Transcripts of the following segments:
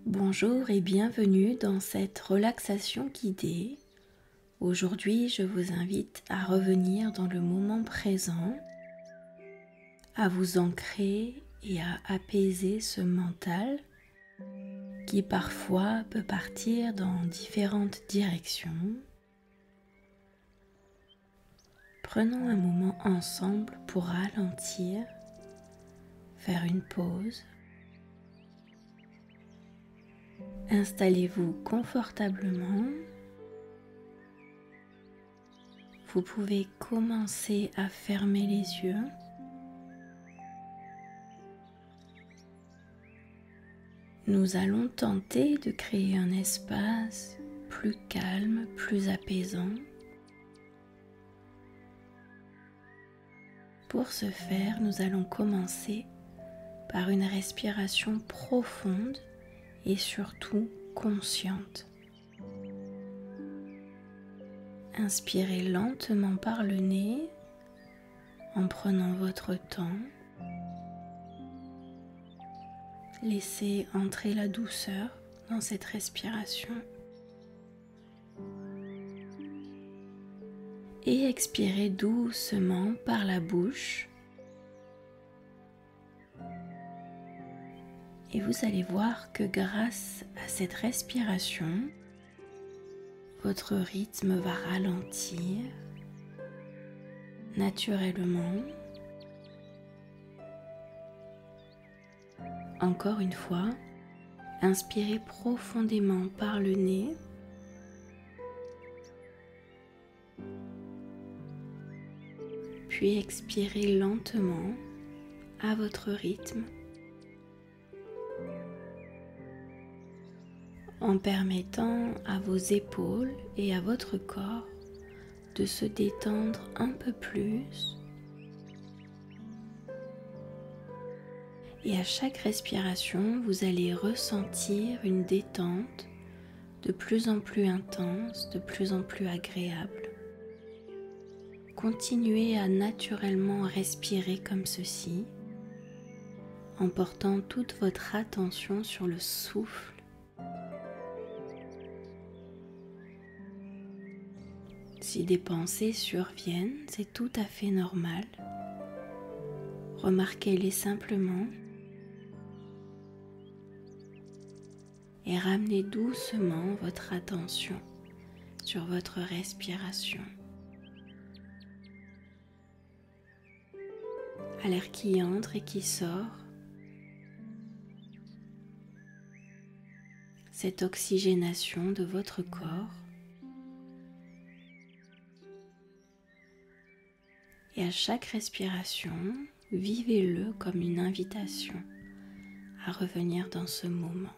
Bonjour et bienvenue dans cette relaxation guidée. Aujourd'hui, je vous invite à revenir dans le moment présent, à vous ancrer et à apaiser ce mental qui parfois peut partir dans différentes directions. Prenons un moment ensemble pour ralentir, faire une pause. Installez-vous confortablement. Vous pouvez commencer à fermer les yeux. Nous allons tenter de créer un espace plus calme, plus apaisant. Pour ce faire, nous allons commencer par une respiration profonde et surtout consciente. Inspirez lentement par le nez en prenant votre temps. Laissez entrer la douceur dans cette respiration. Et expirez doucement par la bouche. Et vous allez voir que grâce à cette respiration, votre rythme va ralentir naturellement. Encore une fois, inspirez profondément par le nez. Puis expirez lentement à votre rythme en permettant à vos épaules et à votre corps de se détendre un peu plus. Et à chaque respiration, vous allez ressentir une détente de plus en plus intense, de plus en plus agréable. Continuez à naturellement respirer comme ceci, en portant toute votre attention sur le souffle. Si des pensées surviennent, c'est tout à fait normal. Remarquez-les simplement et ramenez doucement votre attention sur votre respiration. À l'air qui entre et qui sort, cette oxygénation de votre corps. Et à chaque respiration, vivez-le comme une invitation à revenir dans ce moment,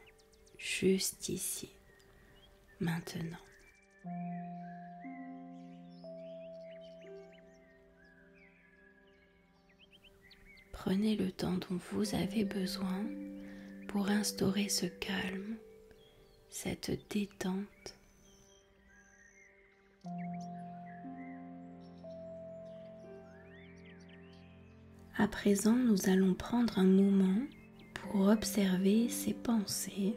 juste ici, maintenant. Prenez le temps dont vous avez besoin pour instaurer ce calme, cette détente. À présent, nous allons prendre un moment pour observer ces pensées.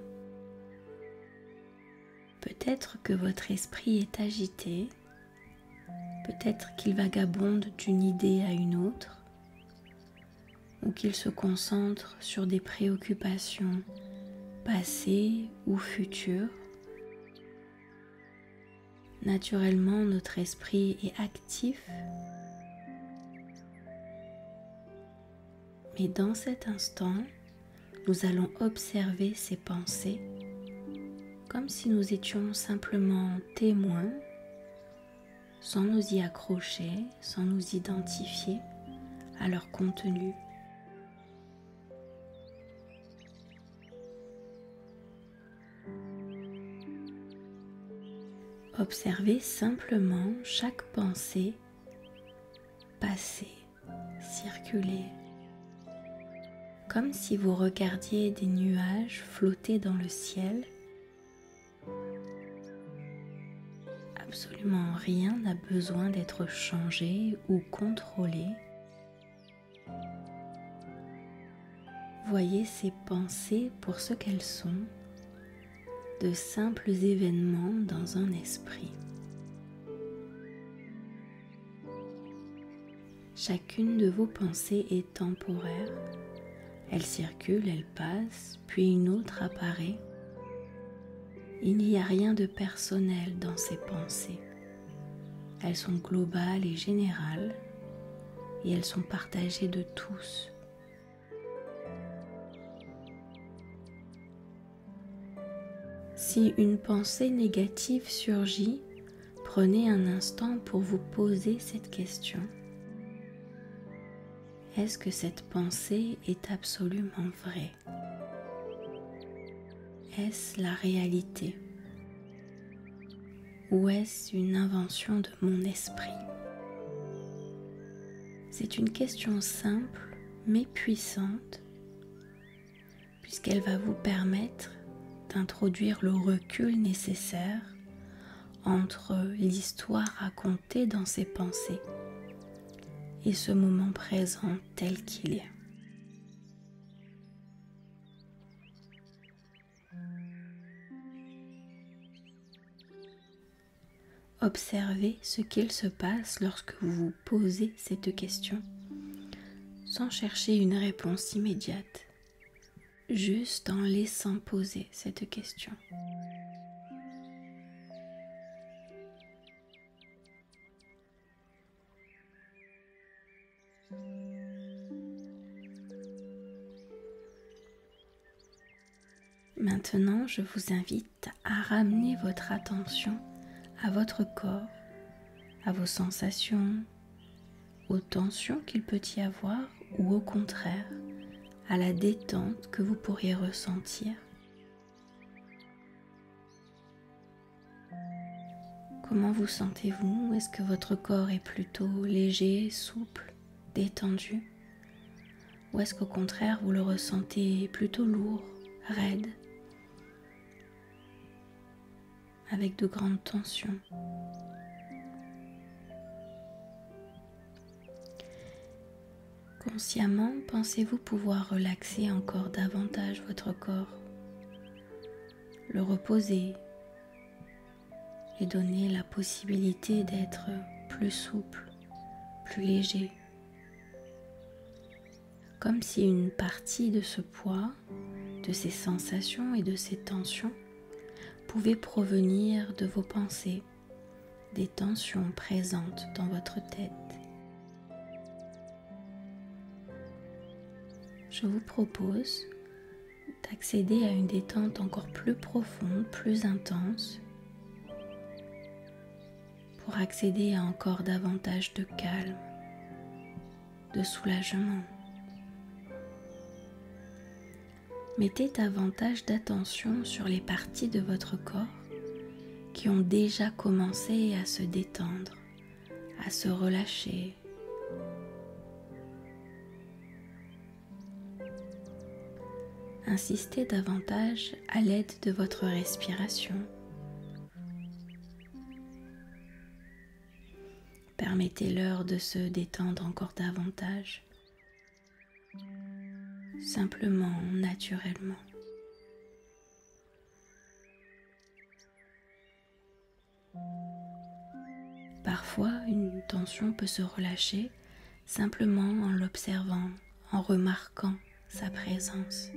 Peut-être que votre esprit est agité, peut-être qu'il vagabonde d'une idée à une autre, ou qu'il se concentre sur des préoccupations passées ou futures. Naturellement, notre esprit est actif. Mais dans cet instant, nous allons observer ces pensées comme si nous étions simplement témoins, sans nous y accrocher, sans nous identifier à leur contenu. Observez simplement chaque pensée passer, circuler, comme si vous regardiez des nuages flotter dans le ciel. Absolument rien n'a besoin d'être changé ou contrôlé. Voyez ces pensées pour ce qu'elles sont, de simples événements dans un esprit. Chacune de vos pensées est temporaire. Elle circule, elle passe, puis une autre apparaît. Il n'y a rien de personnel dans ces pensées. Elles sont globales et générales et elles sont partagées de tous. Si une pensée négative surgit, prenez un instant pour vous poser cette question. Est-ce que cette pensée est absolument vraie? Est-ce la réalité? Ou est-ce une invention de mon esprit? C'est une question simple mais puissante puisqu'elle va vous permettre d'introduire le recul nécessaire entre l'histoire racontée dans ces pensées et ce moment présent tel qu'il est. Observez ce qu'il se passe lorsque vous vous posez cette question, sans chercher une réponse immédiate, juste en laissant poser cette question. Maintenant, je vous invite à ramener votre attention à votre corps, à vos sensations, aux tensions qu'il peut y avoir ou au contraire, à la détente que vous pourriez ressentir. Comment vous sentez-vous? Est-ce que votre corps est plutôt léger, souple, détendu? Ou est-ce qu'au contraire, vous le ressentez plutôt lourd, raide, avec de grandes tensions? Consciemment, pensez-vous pouvoir relaxer encore davantage votre corps, le reposer et donner la possibilité d'être plus souple, plus léger, comme si une partie de ce poids, de ces sensations et de ces tensions pouvait provenir de vos pensées, des tensions présentes dans votre tête. Je vous propose d'accéder à une détente encore plus profonde, plus intense, pour accéder à encore davantage de calme, de soulagement. Mettez davantage d'attention sur les parties de votre corps qui ont déjà commencé à se détendre, à se relâcher. Insistez davantage à l'aide de votre respiration. Permettez-leur de se détendre encore davantage, simplement, naturellement. Parfois, une tension peut se relâcher simplement en l'observant, en remarquant sa présence.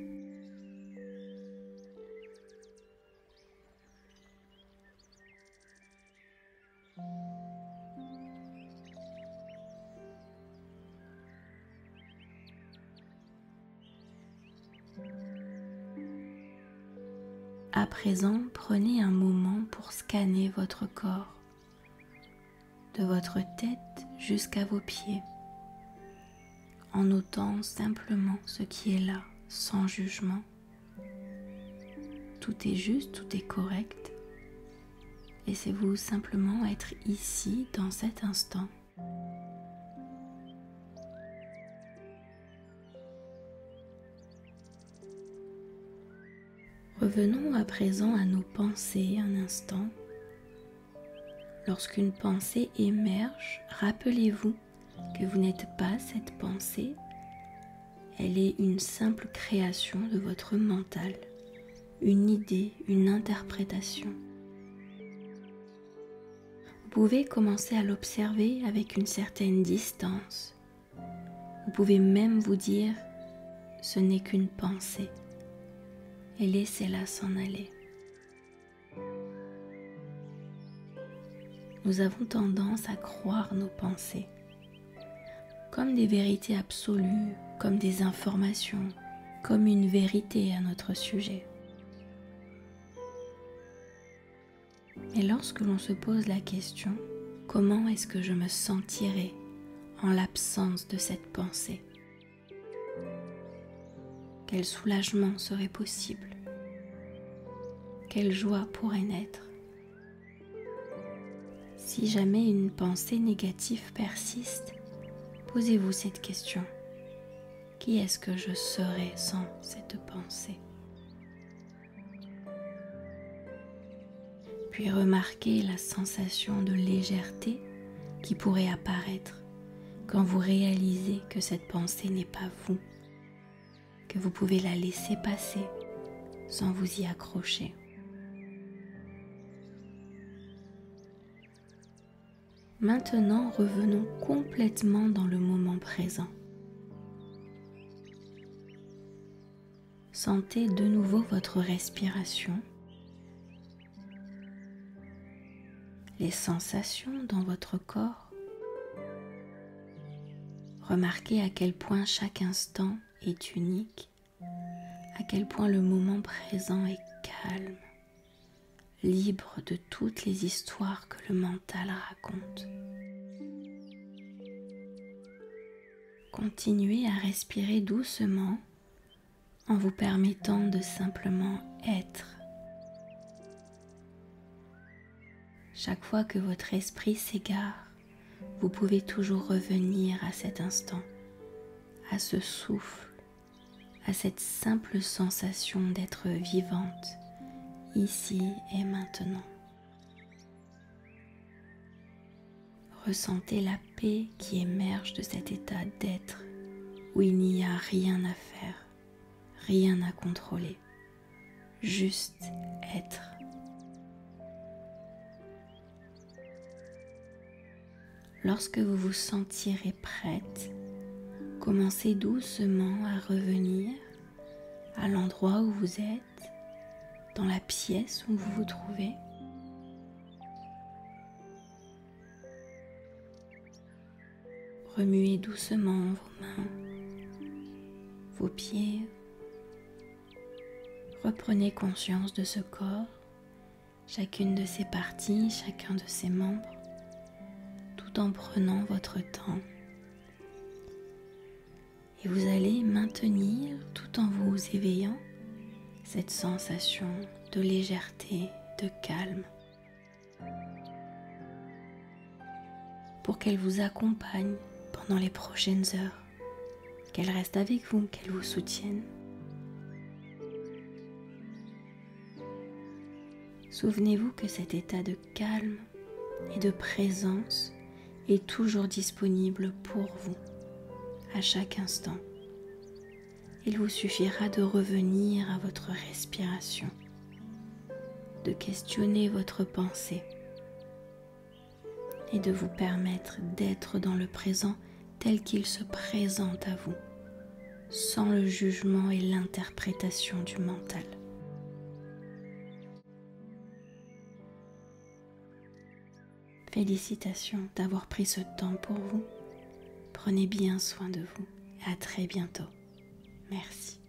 À présent, prenez un moment pour scanner votre corps, de votre tête jusqu'à vos pieds, en notant simplement ce qui est là, sans jugement. Tout est juste, tout est correct. Laissez-vous simplement être ici, dans cet instant. Revenons à présent à nos pensées un instant. Lorsqu'une pensée émerge, rappelez-vous que vous n'êtes pas cette pensée. Elle est une simple création de votre mental, une idée, une interprétation. Vous pouvez commencer à l'observer avec une certaine distance. Vous pouvez même vous dire « ce n'est qu'une pensée » et laissez-la s'en aller. Nous avons tendance à croire nos pensées comme des vérités absolues, comme des informations, comme une vérité à notre sujet. Mais lorsque l'on se pose la question, comment est-ce que je me sentirais en l'absence de cette pensée? Quel soulagement serait possible? Quelle joie pourrait naître? Si jamais une pensée négative persiste, posez-vous cette question. Qui est-ce que je serais sans cette pensée? Puis remarquez la sensation de légèreté qui pourrait apparaître quand vous réalisez que cette pensée n'est pas vous, que vous pouvez la laisser passer sans vous y accrocher. Maintenant, revenons complètement dans le moment présent. Sentez de nouveau votre respiration, les sensations dans votre corps. Remarquez à quel point chaque instant est unique, à quel point le moment présent est calme, libre de toutes les histoires que le mental raconte. Continuez à respirer doucement en vous permettant de simplement être. Chaque fois que votre esprit s'égare, vous pouvez toujours revenir à cet instant, à ce souffle, à cette simple sensation d'être vivante, ici et maintenant. Ressentez la paix qui émerge de cet état d'être où il n'y a rien à faire, rien à contrôler, juste être. Lorsque vous vous sentirez prête, commencez doucement à revenir à l'endroit où vous êtes, dans la pièce où vous vous trouvez. Remuez doucement vos mains, vos pieds. Reprenez conscience de ce corps, chacune de ses parties, chacun de ses membres, tout en prenant votre temps. Et vous allez maintenir, tout en vous éveillant, cette sensation de légèreté, de calme, pour qu'elle vous accompagne pendant les prochaines heures, qu'elle reste avec vous, qu'elle vous soutienne. Souvenez-vous que cet état de calme et de présence est toujours disponible pour vous, à chaque instant. Il vous suffira de revenir à votre respiration, de questionner votre pensée et de vous permettre d'être dans le présent tel qu'il se présente à vous, sans le jugement et l'interprétation du mental. Félicitations d'avoir pris ce temps pour vous. Prenez bien soin de vous et à très bientôt. Merci.